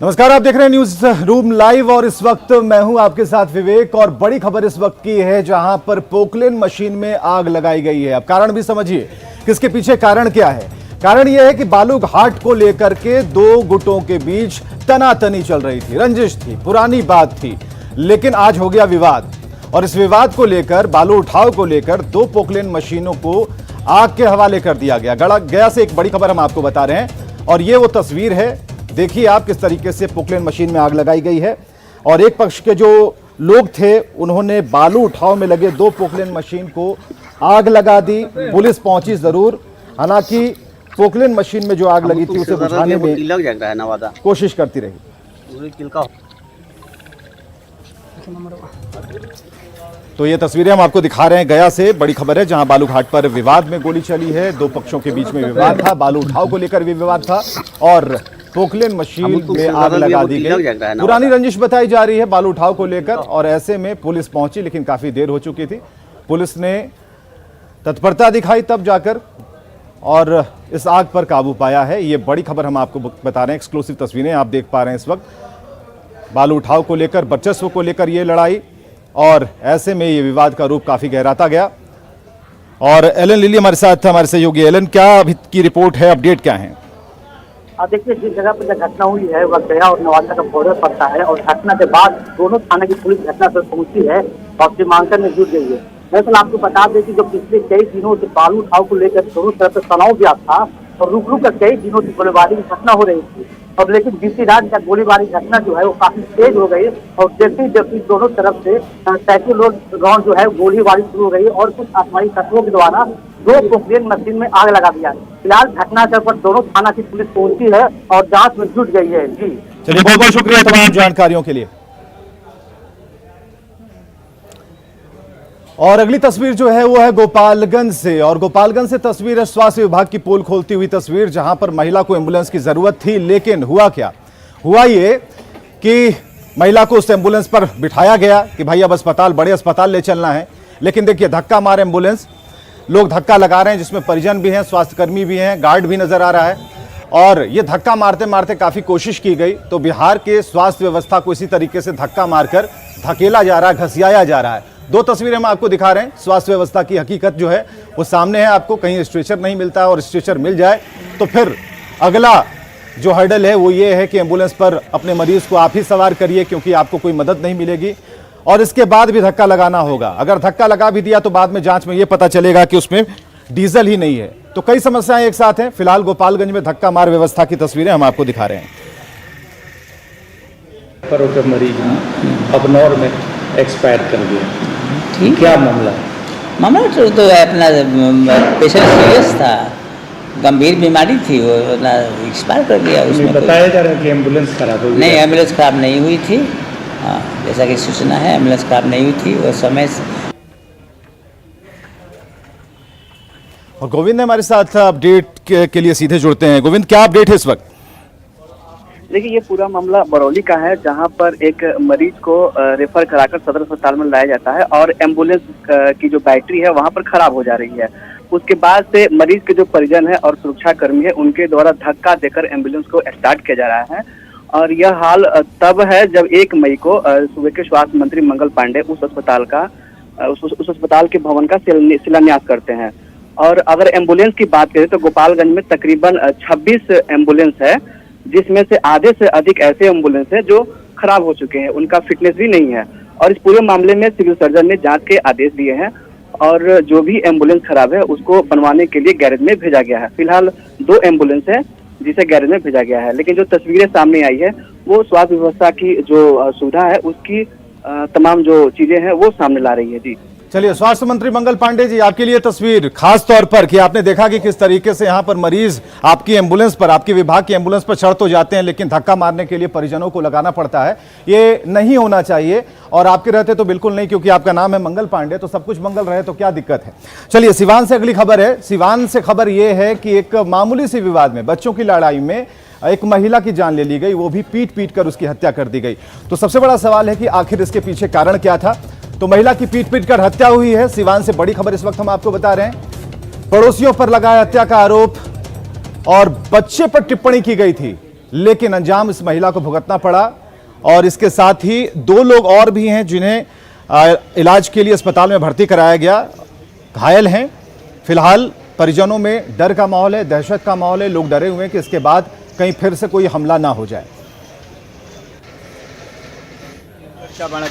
नमस्कार, आप देख रहे हैं न्यूज रूम लाइव और इस वक्त मैं हूं आपके साथ विवेक। और बड़ी खबर इस वक्त की है जहां पर पोकलेन मशीन में आग लगाई गई है। अब कारण भी समझिए किसके पीछे कारण क्या है। कारण यह है कि बालू घाट को लेकर के दो गुटों के बीच तनातनी चल रही थी, रंजिश थी, पुरानी बात थी, लेकिन आज हो गया विवाद। और इस विवाद को लेकर, बालू उठाव को लेकर दो पोकलेन मशीनों को आग के हवाले कर दिया गया। गया से एक बड़ी खबर हम आपको बता रहे हैं और ये वो तस्वीर है, देखिए आप किस तरीके से पोकलेन मशीन में आग लगाई गई है। और एक पक्ष के जो लोग थे उन्होंने बालू उठाव में लगे दो पोकलेन मशीन को आग लगा दी। पुलिस पहुंची जरूर, हालांकि पोकलेन मशीन में जो आग लगी थी उसे बुझाने में कोशिश करती रही। तो ये तस्वीरें हम आपको दिखा रहे हैं गया से, बड़ी खबर है, जहां बालू घाट पर विवाद में गोली चली है। दो पक्षों के बीच में विवाद था, बालू उठाव को लेकर भी विवाद था और पोकलेन मशीन में आग लगा दी गई। पुरानी रंजिश बताई जा रही है बालू उठाव को लेकर और ऐसे में पुलिस पहुंची, लेकिन काफी देर हो चुकी थी। पुलिस ने तत्परता दिखाई तब जाकर और इस आग पर काबू पाया है। ये बड़ी खबर हम आपको बता रहे हैं, एक्सक्लूसिव तस्वीरें आप देख पा रहे हैं इस वक्त। बालू उठाव को लेकर, वर्चस्व को लेकर ये लड़ाई, और ऐसे में ये विवाद का रूप काफी गहराता गया। और एलन लिली हमारे साथ, हमारे सहयोगी। एलन, क्या अभी की रिपोर्ट है, अपडेट क्या है? देखिए, जिस जगह पर घटना हुई है वह गया और नवादा का बॉर्डर पड़ता है और घटना के बाद दोनों थाने की पुलिस घटना पर पहुंची है और सीमांकन में जुट गई है। दरअसल आपको बता दें कि जो पिछले कई दिनों से बालू उठाव को लेकर दोनों तरफ से तनाव व्याप्त था और रुक रुक कर कई दिनों से गोलीबारी की घटना हो रही थी। और लेकिन बीती रात का गोलीबारी घटना जो है वो काफी तेज हो गई और जैसे जैसे दोनों तरफ से सैकड़ों राउंड जो है गोलीबारी शुरू हो गई और कुछ आसमानी तत्वों के द्वारा दो पोकलेन मशीन में आग लगा दिया। फिलहाल घटनास्थल पर दोनों थाना की पुलिस पहुंची है और जांच में जुट गई है। जी चलिए, बहुत बहुत शुक्रिया तमाम जानकारियों के लिए। और अगली तस्वीर जो है वो है गोपालगंज से, और गोपालगंज से तस्वीर है स्वास्थ्य विभाग की पोल खोलती हुई तस्वीर, जहां पर महिला को एम्बुलेंस की जरूरत थी। लेकिन हुआ क्या? हुआ ये कि महिला को उस एम्बुलेंस पर बिठाया गया कि भाई अब अस्पताल, बड़े अस्पताल ले चलना है। लेकिन देखिए, धक्का मार एम्बुलेंस, लोग धक्का लगा रहे हैं, जिसमें परिजन भी हैं, स्वास्थ्यकर्मी भी हैं, गार्ड भी नजर आ रहा है। और ये धक्का मारते मारते काफी कोशिश की गई तो बिहार के स्वास्थ्य व्यवस्था को इसी तरीके से धक्का मारकर धकेला जा रहा है, घसियाया जा रहा है। दो तस्वीरें हम आपको दिखा रहे हैं। स्वास्थ्य व्यवस्था की हकीकत जो है वो सामने है आपको। कहीं स्ट्रेचर नहीं मिलता है और स्ट्रेचर मिल जाए तो फिर अगला जो हर्डल है वो ये है कि एम्बुलेंस पर अपने मरीज को आप ही सवार करिए, क्योंकि आपको कोई मदद नहीं मिलेगी। और इसके बाद भी धक्का लगाना होगा। अगर धक्का लगा भी दिया तो बाद में जांच में ये पता चलेगा कि उसमें डीजल ही नहीं है। तो कई समस्याएं एक साथ हैं। फिलहाल गोपालगंज में धक्का मार व्यवस्था की तस्वीरें हम आपको दिखा रहे हैं। पर मरीज अबनॉर में एक्सपायर कर गया। ठीक, क्या मामला है? मामला तो अपना पेशेंट सीरियस था, गंभीर बीमारी थी, वो एक्सपायर कर गया। उसमें बताया जा रहा है कि एम्बुलेंस खराब हो गई। नहीं, एम्बुलेंस खराब नहीं हुई थी। हाँ, जैसा कि सूचना है, एम्बुलेंस खराब नहीं हुई थी वो समय से। और गोविंद हमारे साथ अपडेट के लिए सीधे जुड़ते हैं। गोविंद, क्या अपडेट है इस वक्त? देखिए, ये पूरा मामला बरौली का है, जहां पर एक मरीज को रेफर कराकर सदर अस्पताल में लाया जाता है और एम्बुलेंस की जो बैटरी है वहां पर खराब हो जा रही है। उसके बाद से मरीज के जो परिजन है और सुरक्षा कर्मी है उनके द्वारा धक्का देकर एम्बुलेंस को स्टार्ट किया जा रहा है। और यह हाल तब है जब 1 मई को सूबे के स्वास्थ्य मंत्री मंगल पांडे उस अस्पताल के भवन का शिलान्यास करते हैं। और अगर एम्बुलेंस की बात करें तो गोपालगंज में तकरीबन 26 एम्बुलेंस है, जिसमें से आधे से अधिक ऐसे एम्बुलेंस है जो खराब हो चुके हैं, उनका फिटनेस भी नहीं है। और इस पूरे मामले में सिविल सर्जन ने जांच के आदेश दिए हैं और जो भी एम्बुलेंस खराब है उसको बनवाने के लिए गैरेज में भेजा गया है। फिलहाल 2 एम्बुलेंस है जिसे गैरेज में भेजा गया है। लेकिन जो तस्वीरें सामने आई है वो स्वास्थ्य व्यवस्था की जो सुविधा है उसकी तमाम जो चीजें हैं वो सामने ला रही है। जी चलिए, स्वास्थ्य मंत्री मंगल पांडे जी, आपके लिए तस्वीर खास तौर पर कि आपने देखा कि किस तरीके से यहाँ पर मरीज आपकी एम्बुलेंस पर, आपके विभाग की एम्बुलेंस पर चढ़ तो जाते हैं, लेकिन धक्का मारने के लिए परिजनों को लगाना पड़ता है। ये नहीं होना चाहिए और आपके रहते तो बिल्कुल नहीं, क्योंकि आपका नाम है मंगल पांडे, तो सब कुछ मंगल रहे तो क्या दिक्कत है। चलिए, सिवान से अगली खबर है। सिवान से खबर यह है कि एक मामूली सी विवाद में, बच्चों की लड़ाई में एक महिला की जान ले ली गई, वो भी पीट पीट कर उसकी हत्या कर दी गई। तो सबसे बड़ा सवाल है कि आखिर इसके पीछे कारण क्या था। तो महिला की पीट पीट कर हत्या हुई है। सिवान से बड़ी खबर इस वक्त हम आपको बता रहे हैं। पड़ोसियों पर लगाया हत्या का आरोप और बच्चे पर टिप्पणी की गई थी। लेकिन अंजाम इस महिला को भुगतना पड़ा। और इसके साथ ही 2 लोग और भी हैं जिन्हें इलाज के लिए अस्पताल में भर्ती कराया गया, घायल हैं। फिलहाल परिजनों में डर का माहौल है, दहशत का माहौल है। लोग डरे हुए हैं कि इसके बाद कहीं फिर से कोई हमला ना हो जाए। झगड़ा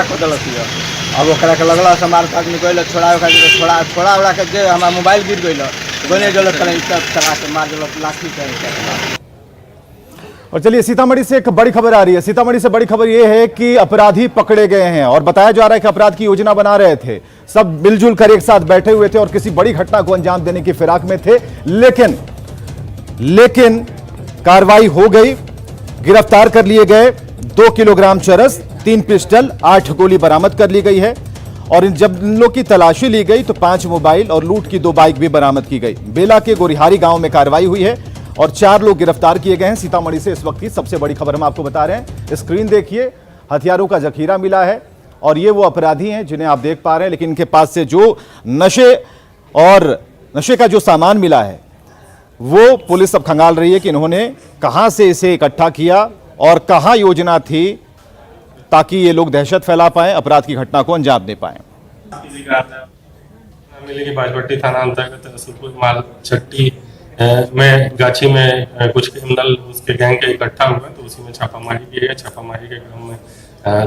कर दिलक अब ओकरा के लगल से मार काट निकल छोड़ा छोड़ा उड़ा के जे हमारा मोबाइल गिर गई गोने गलत चला के मार दिलक लाठी के। और चलिए सीतामढ़ी से एक बड़ी खबर आ रही है। सीतामढ़ी से बड़ी खबर यह है कि अपराधी पकड़े गए हैं और बताया जा रहा है कि अपराध की योजना बना रहे थे। सब मिलजुल कर एक साथ बैठे हुए थे और किसी बड़ी घटना को अंजाम देने की फिराक में थे। लेकिन कार्रवाई हो गई, गिरफ्तार कर लिए गए। 2 किलोग्राम चरस, 3 पिस्टल, 8 गोली बरामद कर ली गई है। और जब इन लोग की तलाशी ली गई तो 5 मोबाइल और लूट की 2 बाइक भी बरामद की गई। बेला के गोरिहारी गांव में कार्रवाई हुई है और 4 लोग गिरफ्तार किए गए हैं। सीतामढ़ी से इस वक्त की सबसे बड़ी खबर हम आपको बता रहे हैं। स्क्रीन देखिए, हथियारों का जखीरा मिला है और ये वो अपराधी हैं जिन्हें आप देख पा रहे हैं। लेकिन इनके पास से जो नशे का जो सामान मिला है वो पुलिस अब खंगाल रही है कि इन्होंने कहां से इसे इकट्ठा किया और कहां योजना थी ताकि ये लोग दहशत फैला पाएं, अपराध की घटना को अंजाम दे पाएं। मिले कि बाजपट्टी थाना अंतर्गत सुरपुर माल चट्टी में गाछी में कुछ क्रिमिनल उसके गैंग के इकट्ठा हुए तो उसी में छापामारी की गई। छापामारी के क्रम में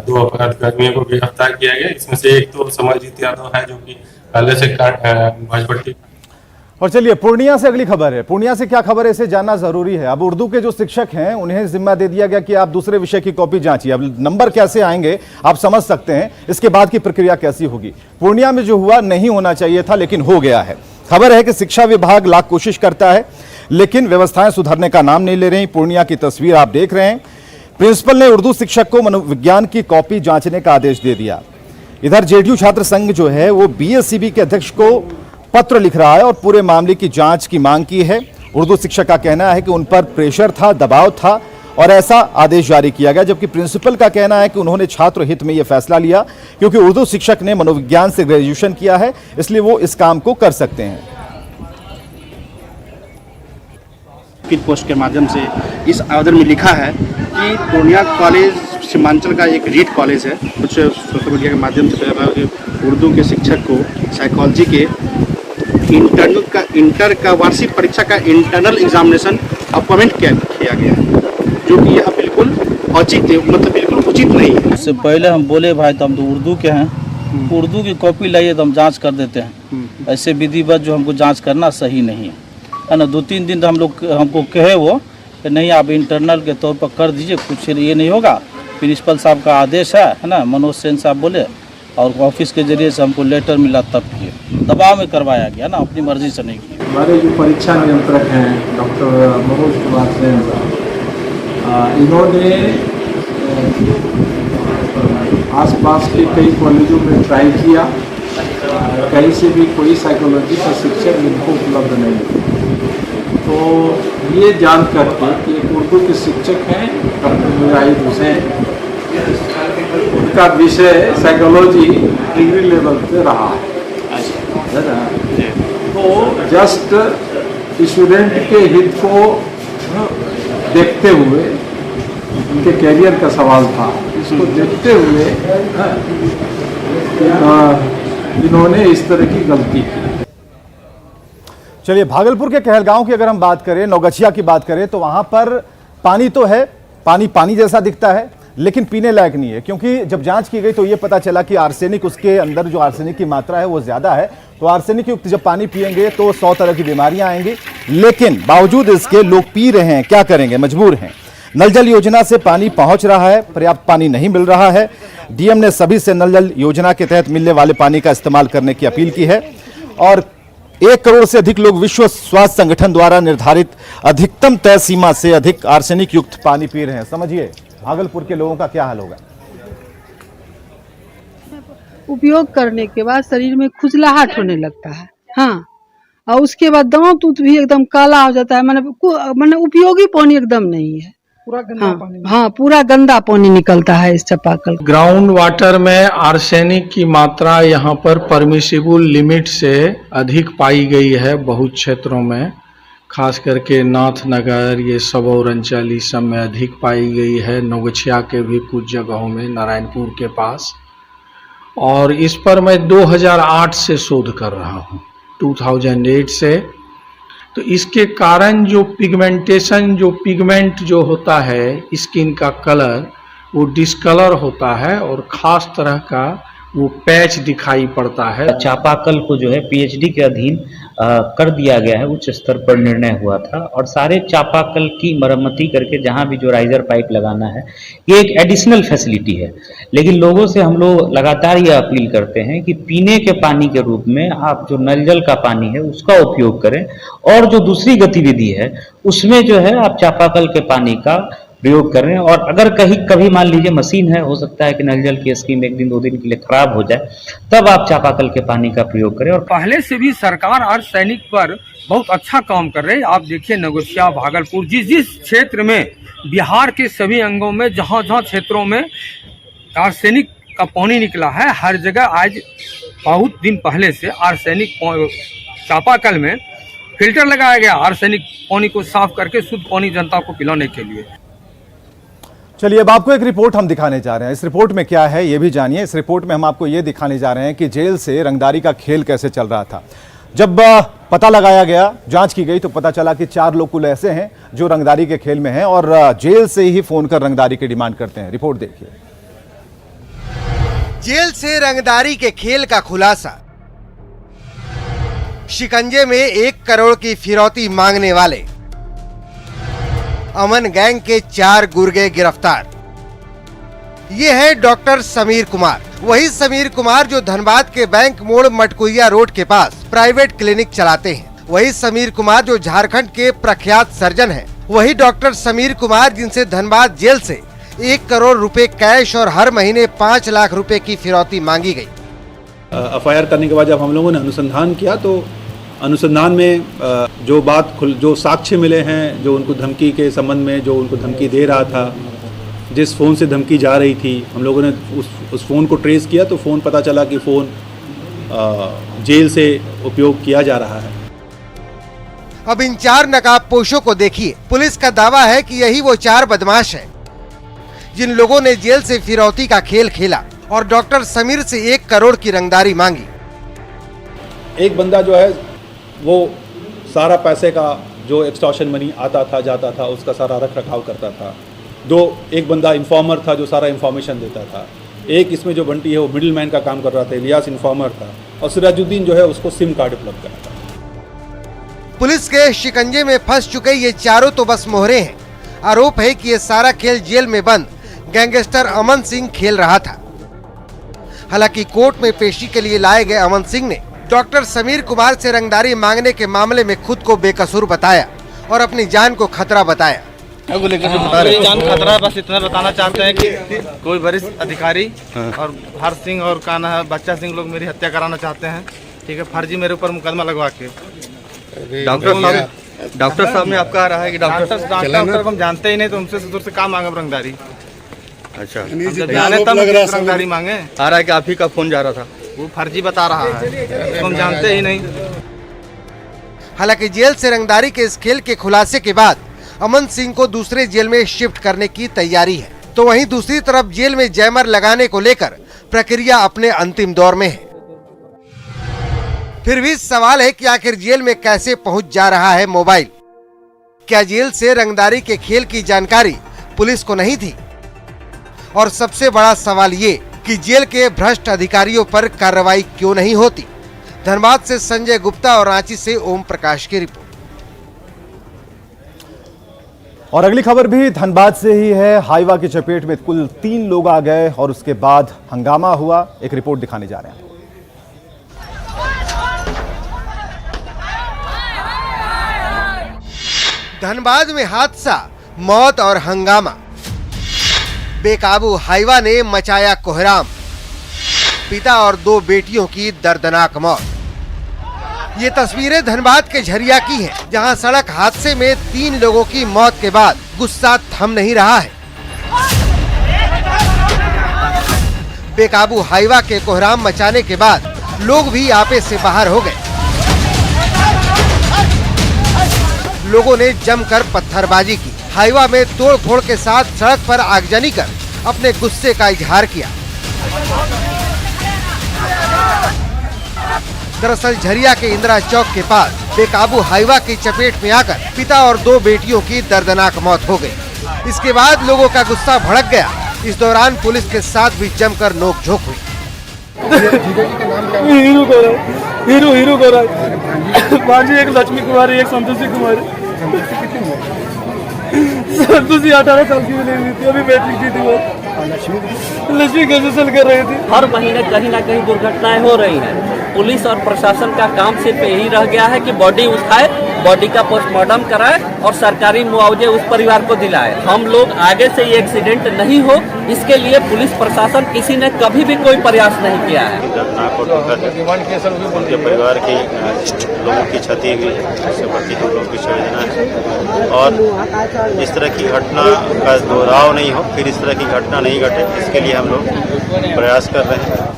2 अपराध कर्मियों को गिरफ्तार किया गया। इसमें से एक तो समरजीत यादव है जो कि पहले से बाजपट्टी। और चलिए पूर्णिया से अगली खबर है। पूर्णिया से क्या खबर है इसे जानना जरूरी है। अब उर्दू के जो शिक्षक हैं उन्हें जिम्मा दे दिया गया कि आप दूसरे विषय की कॉपी जांचिए। अब नंबर कैसे आएंगे आप समझ सकते हैं, इसके बाद की प्रक्रिया कैसी होगी। पूर्णिया में जो हुआ नहीं होना चाहिए था लेकिन हो गया है। खबर है कि शिक्षा विभाग लाख कोशिश करता है लेकिन व्यवस्थाएं सुधरने का नाम नहीं ले रही। पूर्णिया की तस्वीर आप देख रहे हैं। प्रिंसिपल ने उर्दू शिक्षक को मनोविज्ञान की कॉपी जांचने का आदेश दे दिया। इधर जेडीयू छात्र संघ जो है वो बीएससीबी के अध्यक्ष को पत्र लिख रहा है और पूरे मामले की जांच की मांग की है। उर्दू शिक्षक का कहना है कि उन पर प्रेशर था, दबाव था और ऐसा आदेश जारी किया गया। जबकि प्रिंसिपल का कहना है कि उन्होंने छात्र हित में यह फैसला लिया क्योंकि उर्दू शिक्षक ने मनोविज्ञान से ग्रेजुएशन किया है, इसलिए वो इस काम को कर सकते हैं। पोस्ट के माध्यम से इस आवेदन में लिखा है कि पूर्णिया कॉलेज सीमांचल का एक रीट कॉलेज है। कुछ सोशल मीडिया के माध्यम से उर्दू के शिक्षक को साइकोलॉजी के इंटर का वार्षिक परीक्षा का इंटरनल एग्जामिनेशन अपॉइंटमेंट किया गया है, जो कि यह बिल्कुल बिल्कुल उचित नहीं है। इससे पहले हम बोले भाई तो हम तो उर्दू के हैं, उर्दू की कॉपी लाइए तो हम जांच कर देते हैं। ऐसे विधिवत जो हमको जांच करना सही नहीं है ना। 2-3 दिन तो हमको कहे वो कि नहीं आप इंटरनल के तौर पर कर दीजिए, कुछ ये नहीं होगा। प्रिंसिपल साहब का आदेश है ना, मनोज सेन साहब बोले और ऑफिस के जरिए से हमको लेटर मिला तब किए, दबाव में करवाया गया ना, अपनी मर्जी से नहीं किया। हमारे जो परीक्षा नियंत्रक हैं डॉक्टर मनोज कुमार सेन साहब, इन्होंने आसपास के कई कॉलेजों में ट्राई किया, कहीं से भी कोई साइकोलॉजी का शिक्षक इनको उपलब्ध नहीं। तो ये जान करके कि एक उर्दू के शिक्षक हैं डॉक्टर मुजाहिद हुसैन, उनका विषय साइकोलॉजी डिग्री लेवल पे रहा है ना, तो जस्ट स्टूडेंट के हित को देखते हुए, उनके कैरियर का सवाल था, इसको देखते हुए इन्होंने इस तरह की गलती की। चलिए भागलपुर के कहलगांव की अगर हम बात करें, नौगछिया की बात करें तो वहां पर पानी तो है, पानी जैसा दिखता है लेकिन पीने लायक नहीं है। क्योंकि जब जांच की गई तो ये पता चला कि आर्सेनिक, उसके अंदर जो आर्सेनिक की मात्रा है वो ज्यादा है। तो आर्सेनिक युक्त जब पानी पिएंगे तो 100 तरह की बीमारियां आएंगी। लेकिन बावजूद इसके लोग पी रहे हैं, क्या करेंगे, मजबूर हैं। नल जल योजना से पानी पहुंच रहा है, पर्याप्त पानी नहीं मिल रहा है। डीएम ने सभी से नल जल योजना के तहत मिलने वाले पानी का इस्तेमाल करने की अपील की है। और 1 करोड़ से अधिक लोग विश्व स्वास्थ्य संगठन द्वारा निर्धारित अधिकतम तय सीमा से अधिक आर्सेनिक युक्त पानी पी रहे हैं। समझिए भागलपुर के लोगों का क्या हाल होगा। उपयोग करने के बाद शरीर में खुजलाहट होने लगता है, हाँ, और उसके बाद दांत भी एकदम काला हो जाता है। मैंने उपयोगी पानी एकदम नहीं है। हाँ पूरा गंदा पानी निकलता है इस चापाकल। ग्राउंड वाटर में आर्सेनिक की मात्रा यहाँ पर परमिसिबल लिमिट से अधिक पाई गई है बहुत क्षेत्रों में, खास करके नाथनगर, ये सबौर अंचल, इस सब में अधिक पाई गई है। नौगछिया के भी कुछ जगहों में, नारायणपुर के पास। और इस पर मैं 2008 से शोध कर रहा हूँ, 2008 से। तो इसके कारण जो पिगमेंटेशन, जो पिगमेंट जो होता है स्किन का कलर, वो डिस्कलर होता है और ख़ास तरह का वो पैच दिखाई पड़ता है। चापाकल को जो है पीएचडी के अधीन कर दिया गया है, उच्च स्तर पर निर्णय हुआ था। और सारे चापाकल की मरम्मती करके जहां भी जो राइजर पाइप लगाना है, ये एक एडिशनल फैसिलिटी है। लेकिन लोगों से हम लोग लगातार ये अपील करते हैं कि पीने के पानी के रूप में आप जो नल जल का पानी है उसका उपयोग करें, और जो दूसरी गतिविधि है उसमें जो है आप चापाकल के पानी का प्रयोग करें। और अगर कभी मान लीजिए मशीन है, हो सकता है कि नल जल की स्कीम 1 दिन 2 दिन के लिए खराब हो जाए, तब आप चापाकल के पानी का प्रयोग करें। और पहले से भी सरकार आर्सेनिक पर बहुत अच्छा काम कर रही है। आप देखिए नौगछिया, भागलपुर, जिस क्षेत्र में बिहार के सभी अंगों में जहाँ क्षेत्रों में आर्सेनिक का पानी निकला है, हर जगह आज बहुत दिन पहले से आर्सेनिक चापाकल में फिल्टर लगाया गया, आर्सेनिक पानी को साफ करके शुद्ध पानी जनता को पिलाने के लिए। चलिए अब आपको एक रिपोर्ट हम दिखाने जा रहे हैं। इस रिपोर्ट में क्या है ये भी जानिए। इस रिपोर्ट में हम आपको ये दिखाने जा रहे हैं कि जेल से रंगदारी का खेल कैसे चल रहा था। जब पता लगाया गया, जांच की गई, तो पता चला कि 4 लोग कुल ऐसे हैं जो रंगदारी के खेल में हैं और जेल से ही फोन कर रंगदारी की डिमांड करते हैं। रिपोर्ट देखिए। जेल से रंगदारी के खेल का खुलासा। शिकंजे में 1 करोड़ की फिरौती मांगने वाले अमन गैंग के 4 गुर्गे गिरफ्तार। ये है डॉक्टर समीर कुमार, वही समीर कुमार जो धनबाद के बैंक मोड़ मटकुइया रोड के पास प्राइवेट क्लिनिक चलाते हैं। वही समीर कुमार जो झारखंड के प्रख्यात सर्जन हैं। वही डॉक्टर समीर कुमार जिनसे धनबाद जेल से 1 करोड़ रुपए कैश और हर महीने 5 लाख रुपए की फिरौती मांगी गई। एफआईआर करने के बाद जब हम लोगों ने अनुसंधान किया, तो अनुसंधान में जो साक्ष्य मिले हैं, जो उनको धमकी के संबंध में, जो उनको धमकी दे रहा था, जिस फ़ोन से धमकी जा रही थी, हम लोगों ने उस फ़ोन को ट्रेस किया, तो फ़ोन पता चला कि फ़ोन जेल से उपयोग किया जा रहा है। अब इन 4 नकाबपोशों को देखिए। पुलिस का दावा है कि यही वो 4 बदमाश हैं जिन लोगों ने जेल से फिरौती का खेल खेला और डॉक्टर समीर से 1 करोड़ की रंगदारी मांगी। एक बंदा जो है वो सारा पैसे का जो एक्सटॉर्शन मनी आता था जाता था उसका सारा रख रखाव करता था। एक बंदा इन्फॉर्मर था जो सारा इन्फॉर्मेशन देता था। एक इसमें जो बंटी है वो मिडिल मैन का काम कर रहा था, इलियास इन्फॉर्मर था, और सिराजुद्दीन जो है उसको सिम कार्ड उपलब्ध कराता था। पुलिस के शिकंजे में फंस चुके ये चारों तो बस मोहरे हैं। आरोप है कि ये सारा खेल जेल में बंद गैंगस्टर अमन सिंह खेल रहा था। हालांकि कोर्ट में पेशी के लिए लाए गए अमन सिंह ने डॉक्टर समीर कुमार से रंगदारी मांगने के मामले में खुद को बेकसूर बताया और अपनी जान को खतरा बताया। जान खतरा, बस इतना बताना चाहते हैं कि कोई वरिष्ठ अधिकारी और हर सिंह और काना है बच्चा सिंह लोग मेरी हत्या कराना चाहते हैं। ठीक है, फर्जी मेरे ऊपर मुकदमा लगवा के। डॉक्टर साहब ने आपका आ रहा है कि डॉक्टर को हम जानते ही नहीं, तो हमसे दूर से काम मांगे रंगदारी। अच्छा, जाने तब रंगदारी मांगे। आ रहा है कि आप ही का फोन जा रहा था, वो फर्जी बता रहा है, हम जानते ही नहीं। हालांकि जेल से रंगदारी के इस खेल के खुलासे के बाद अमन सिंह को दूसरे जेल में शिफ्ट करने की तैयारी है, तो वहीं दूसरी तरफ जेल में जैमर लगाने को लेकर प्रक्रिया अपने अंतिम दौर में है। फिर भी सवाल है कि आखिर जेल में कैसे पहुंच जा रहा है मोबाइल? क्या जेल से रंगदारी के खेल की जानकारी पुलिस को नहीं थी? और सबसे बड़ा सवाल ये कि जेल के भ्रष्ट अधिकारियों पर कार्रवाई क्यों नहीं होती? धनबाद से संजय गुप्ता और रांची से ओम प्रकाश की रिपोर्ट। और अगली खबर भी धनबाद से ही है। हाईवा की चपेट में कुल 3 लोग आ गए और उसके बाद हंगामा हुआ। एक रिपोर्ट दिखाने जा रहे हैं। धनबाद में हादसा, मौत और हंगामा। बेकाबू हाईवा ने मचाया कोहराम। पिता और 2 बेटियों की दर्दनाक मौत। ये तस्वीरें धनबाद के झरिया की हैं, जहां सड़क हादसे में 3 लोगों की मौत के बाद गुस्सा थम नहीं रहा है। बेकाबू हाईवा के कोहराम मचाने के बाद लोग भी आपे से बाहर हो गए। लोगों ने जमकर पत्थरबाजी की, हाईवा में तोड़फोड़ के साथ सड़क पर आगजनी कर अपने गुस्से का इजहार किया। दरअसल झरिया के इंदिरा चौक के पास बेकाबू हाईवा की चपेट में आकर पिता और 2 बेटियों की दर्दनाक मौत हो गई। इसके बाद लोगों का गुस्सा भड़क गया। इस दौरान पुलिस के साथ भी जमकर नोकझोंक हुई। हीरू गोरा, भांजी एक लक्ष्मी कुमारी, एक संतोषी कुमारी। संतोषी 18 साल की मिली हुई थी, अभी मैट्रिक की थी वो। लक्ष्मी ग्रेजुएशन कर रही थी। हर महीने कहीं ना कहीं दुर्घटनाएं हो रही हैं। पुलिस और प्रशासन का काम सिर्फ यही रह गया है कि बॉडी उठाए, बॉडी का पोस्टमार्टम कराए और सरकारी मुआवजे उस परिवार को दिलाए। हम लोग आगे से ये एक्सीडेंट नहीं हो, इसके लिए पुलिस प्रशासन किसी ने कभी भी कोई प्रयास नहीं किया है। उनके परिवार की लोगों की क्षति हुई, इसके प्रति हम लोग की संवेदना है और इस तरह की घटना का दोहराव नहीं हो, फिर इस तरह की घटना नहीं घटे, इसके लिए हम लोग प्रयास कर रहे हैं।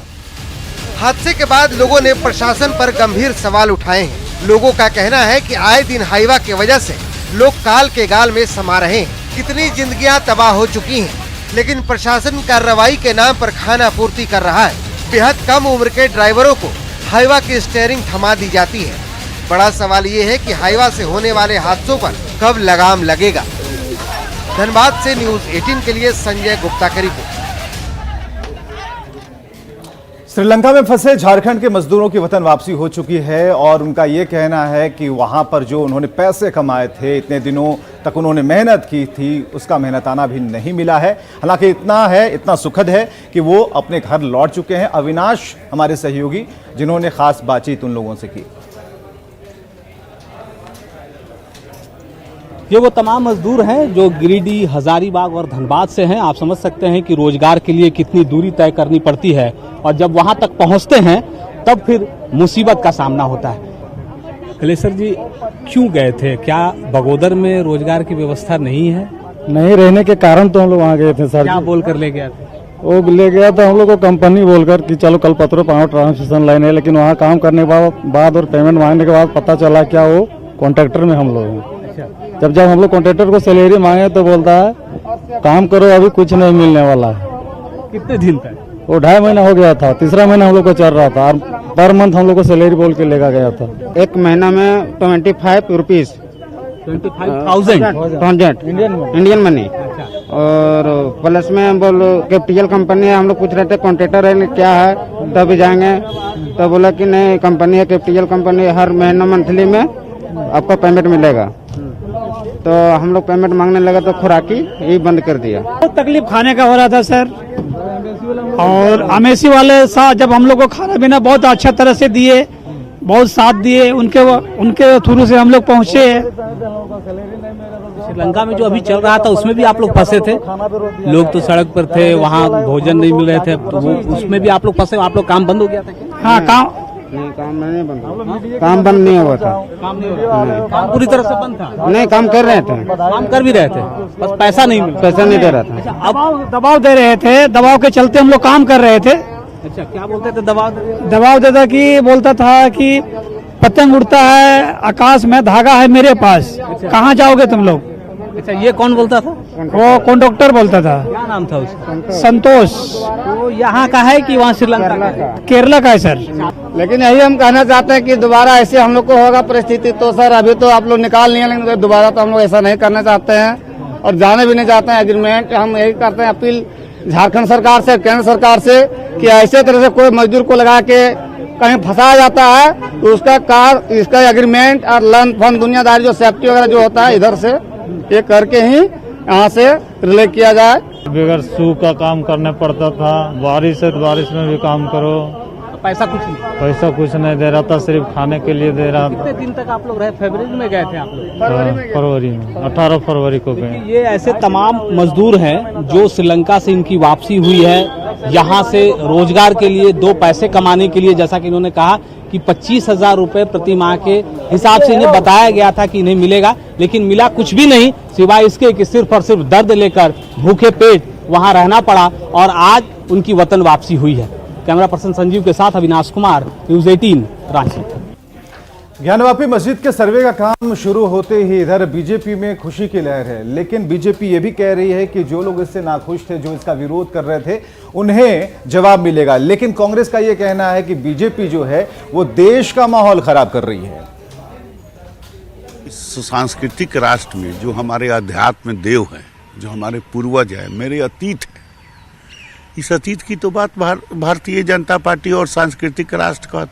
हादसे के बाद लोगों ने प्रशासन पर गंभीर सवाल उठाए हैं। लोगों का कहना है कि आए दिन हाईवा की वजह से लोग काल के गाल में समा रहे हैं। कितनी जिंदगियां तबाह हो चुकी हैं, लेकिन प्रशासन कार्रवाई के नाम पर खाना पूर्ति कर रहा है। बेहद कम उम्र के ड्राइवरों को हाईवा की स्टीयरिंग थमा दी जाती है। बड़ा सवाल ये है कि हाईवा से होने वाले हादसों पर कब लगाम लगेगा। धनबाद से न्यूज 18 के लिए संजय गुप्ता की रिपोर्ट। श्रीलंका में फंसे झारखंड के मजदूरों की वतन वापसी हो चुकी है और उनका ये कहना है कि वहां पर जो उन्होंने पैसे कमाए थे, इतने दिनों तक उन्होंने मेहनत की थी, उसका मेहनताना भी नहीं मिला है। हालांकि इतना सुखद है कि वो अपने घर लौट चुके हैं। अविनाश हमारे सहयोगी, जिन्होंने खास बातचीत उन लोगों से की। ये वो तमाम मजदूर हैं जो गिरिडीह, हजारीबाग और धनबाद से हैं। आप समझ सकते हैं कि रोजगार के लिए कितनी दूरी तय करनी पड़ती है और जब वहां तक पहुंचते हैं तब फिर मुसीबत का सामना होता है। कलेसर जी क्यों गए थे? क्या बगोदर में रोजगार की व्यवस्था नहीं है? नहीं रहने के कारण तो हम लोग वहाँ गए थे सर। क्या बोलकर ले गया था? वो ले गया था हम लोग को कंपनी बोलकर कि चलो कल पत्रों पाओ ट्रांसमिशन लाइन है, लेकिन वहाँ काम करने के बाद और पेमेंट मांगने के बाद पता चला क्या वो कॉन्ट्रैक्टर में हम लोग हैं। जब हम लोग कॉन्ट्रैक्टर को सैलरी मांगे तो बोलता है काम करो, अभी कुछ नहीं मिलने वाला है। कितने दिन तक? वो 2.5 महीना हो गया था, तीसरा महीना हम लोग को चल रहा था और पर मंथ हम लोग को सैलरी बोल के लेगा गया था। एक महीना में 25 रुपीज 25,000 इंडियन मनी। और प्लस में बोलो कैपिटल कंपनी है, हम लोग पूछ रहे थे कॉन्ट्रैक्टर है क्या है, तभी जाएंगे तो बोला कि नहीं कंपनी है, कैपिटल कंपनी, हर महीना मंथली में आपका पेमेंट मिलेगा। तो हम लोग पेमेंट मांगने लगा तो खुराकी यही बंद कर दिया। बहुत तकलीफ खाने का हो रहा था सर, और अमेसी वाले साथ जब हम लोग को खाना पीना बहुत अच्छा तरह से दिए, बहुत साथ दिए, उनके थ्रू से हम लोग पहुँचे। श्रीलंका में जो अभी चल रहा था उसमें भी आप लोग फंसे थे? लोग तो सड़क पर थे, वहाँ भोजन नहीं मिल रहे थे, तो उसमें भी आप लोग फंसे? आप लोग काम बंद हो गया था क्या? हाँ काम नहीं बंद, काम बंद नहीं हुआ था। काम पूरी तरह से बंद था? नहीं, काम कर रहे थे, काम कर भी रहे थे, बस पैसा नहीं मिल, पैसा नहीं दे रहा था। अब दबाव दे रहे थे, दबाव के चलते हम लोग काम कर रहे थे। अच्छा, क्या बोलते थे? दबाव देता कि बोलता था कि पतंग उड़ता है आकाश में, धागा है मेरे पास, कहाँ जाओगे तुम लोग? अच्छा, ये कौन बोलता था? वो कंडक्टर बोलता था। क्या नाम था उसका? संतोष। वो यहाँ का है कि वहाँ श्रीलंका का? केरला का है सर। लेकिन यही हम कहना चाहते हैं कि दोबारा ऐसे हम लोग को होगा परिस्थिति तो सर अभी तो आप लोग निकाल लिए, लेकिन दोबारा तो हम लोग ऐसा नहीं करना चाहते हैं और जाने भी नहीं चाहते हैं। एग्रीमेंट हम यही करते हैं, अपील झारखंड सरकार से, केंद्र सरकार से कि ऐसे तरह से कोई मजदूर को लगा के कहीं फंसाया जाता है तो इसका एग्रीमेंट और लोन फंड दुनियादारी जो सेफ्टी वगैरह जो होता है इधर से ये करके ही यहाँ से रिले किया जाए। बगैर शू का काम करने पड़ता था, बारिश है तो बारिश में भी काम करो, पैसा कुछ नहीं दे रहा था, सिर्फ खाने के लिए दे रहा था। कितने दिन तक आप लोग रहे? फरवरी में गए थे आप लोग? फरवरी में 18 फरवरी को गए। ये ऐसे तमाम मजदूर हैं जो श्रीलंका से इनकी वापसी हुई है, यहाँ से रोजगार के लिए, 2 पैसे कमाने के लिए, जैसा कि इन्होंने कहा कि 25,000 रुपए प्रति माह के हिसाब से इन्हें बताया गया था कि इन्हें मिलेगा, लेकिन मिला कुछ भी नहीं, सिवाय इसके कि सिर्फ और सिर्फ दर्द लेकर भूखे पेट वहाँ रहना पड़ा और आज उनकी वतन वापसी हुई है। कैमरा पर्सन संजीव के साथ अविनाश कुमार, न्यूज़ 18 रांची। ज्ञानवापी मस्जिद के सर्वे का काम शुरू होते ही इधर बीजेपी में खुशी की लहर है, लेकिन बीजेपी ये भी कह रही है कि जो लोग इससे नाखुश थे, जो इसका विरोध कर रहे थे, उन्हें जवाब मिलेगा। लेकिन कांग्रेस का ये कहना है कि बीजेपी जो है वो देश का माहौल खराब कर रही है। इस सांस्कृतिक राष्ट्र में जो हमारे अध्यात्म देव हैं, जो हमारे पूर्वज हैं, मेरे अतीत है, इस अतीत की तो बात भारतीय जनता पार्टी और सांस्कृतिक राष्ट्र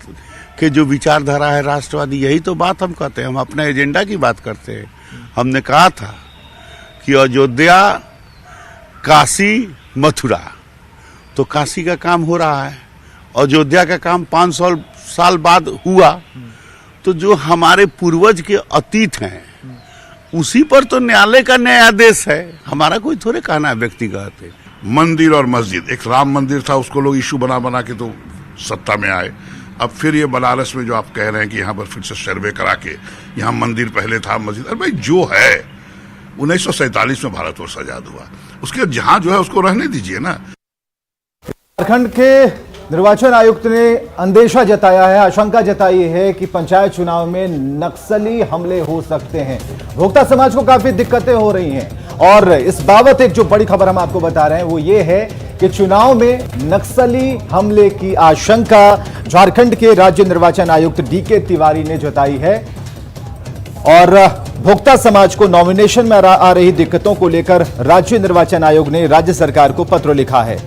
के जो विचारधारा है राष्ट्रवादी, यही तो बात हम कहते हैं। हम अपने एजेंडा की बात करते हैं। हमने कहा था कि अयोध्या, काशी, मथुरा, तो काशी का काम हो रहा है, अयोध्या का काम 500 साल बाद हुआ, तो जो हमारे पूर्वज के अतीत हैं उसी पर तो न्यायालय का न्यायाधीश है। हमारा कोई थोड़े कहना है व्यक्तिगत है। मंदिर और मस्जिद, एक राम मंदिर था, उसको लोग इशू बना के तो सत्ता में आए। अब फिर ये बनारस में जो आप कह रहे हैं कि यहाँ पर फिर से सर्वे करा के यहाँ मंदिर पहले था, मस्जिद, अरे भाई जो है 1947 में भारतवर्ष आजाद हुआ, उसके जहाँ जो है उसको रहने दीजिए ना। झारखंड के निर्वाचन आयुक्त ने अंदेशा जताया है, आशंका जताई है कि पंचायत चुनाव में नक्सली हमले हो सकते हैं। भोक्ता समाज को काफी दिक्कतें हो रही हैं और इस बाबत एक जो बड़ी खबर हम आपको बता रहे हैं वो ये है कि चुनाव में नक्सली हमले की आशंका झारखंड के राज्य निर्वाचन आयुक्त डीके तिवारी ने जताई है और भोक्ता समाज को नॉमिनेशन में आ रही दिक्कतों को लेकर राज्य निर्वाचन आयोग ने राज्य सरकार को पत्र लिखा है।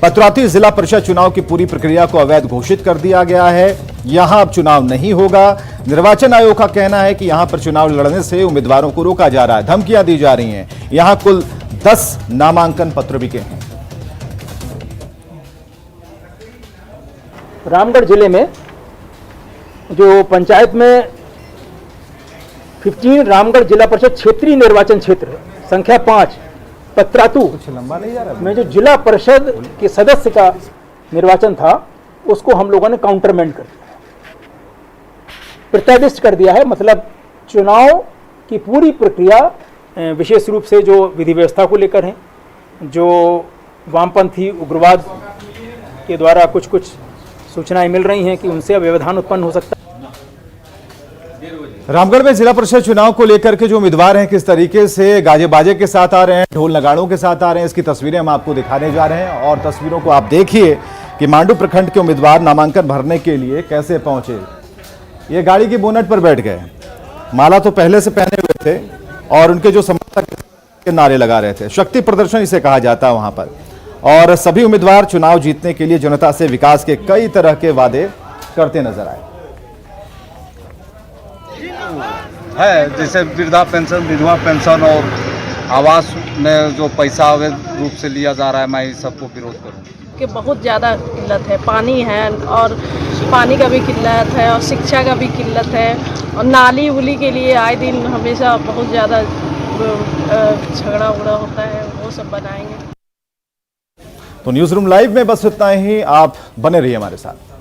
पत्राती जिला परिषद चुनाव की पूरी प्रक्रिया को अवैध घोषित कर दिया गया है। यहां अब चुनाव नहीं होगा। निर्वाचन आयोग का कहना है कि यहां पर चुनाव लड़ने से उम्मीदवारों को रोका जा रहा है, धमकियां दी जा रही हैं। यहां कुल 10 नामांकन पत्र बिके हैं। रामगढ़ जिले में जो पंचायत में 15 रामगढ़ जिला परिषद क्षेत्रीय निर्वाचन क्षेत्र संख्या 5 पत्रातू में जो जिला परिषद के सदस्य का निर्वाचन था उसको हम लोगों ने काउंटरमेंट कर दिया, प्रत्यादिष्ट कर दिया है। मतलब चुनाव की पूरी प्रक्रिया विशेष रूप से जो विधि व्यवस्था को लेकर है, जो वामपंथी उग्रवाद के द्वारा कुछ सूचनाएं मिल रही हैं कि उनसे व्यवधान उत्पन्न हो सकता है। रामगढ़ में जिला परिषद चुनाव को लेकर के जो उम्मीदवार हैं किस तरीके से गाजे बाजे के साथ आ रहे हैं, ढोल नगाड़ों के साथ आ रहे हैं, इसकी तस्वीरें हम आपको दिखाने जा रहे हैं। और तस्वीरों को आप देखिए कि मांडू प्रखंड के उम्मीदवार नामांकन भरने के लिए कैसे पहुंचे। ये गाड़ी की बोनट पर बैठ गए, माला तो पहले से पहने हुए थे और उनके जो समर्थक के नारे लगा रहे थे। शक्ति प्रदर्शन इसे कहा जाता है वहां पर। और सभी उम्मीदवार चुनाव जीतने के लिए जनता से विकास के कई तरह के वादे करते नजर आए। है जैसे वृद्धा पेंशन, विधवा पेंशन और आवास में जो पैसा अवैध रूप से लिया जा रहा है, मैं इस सबको विरोध करूँ। कि बहुत ज़्यादा किल्लत है, पानी है और पानी का भी किल्लत है और शिक्षा का भी किल्लत है और नाली उली के लिए आए दिन हमेशा बहुत ज़्यादा झगड़ा उगड़ा होता है, वो सब बनाएंगे। तो न्यूज़ रूम लाइव में बस इतना ही। आप बने रहिए हमारे साथ।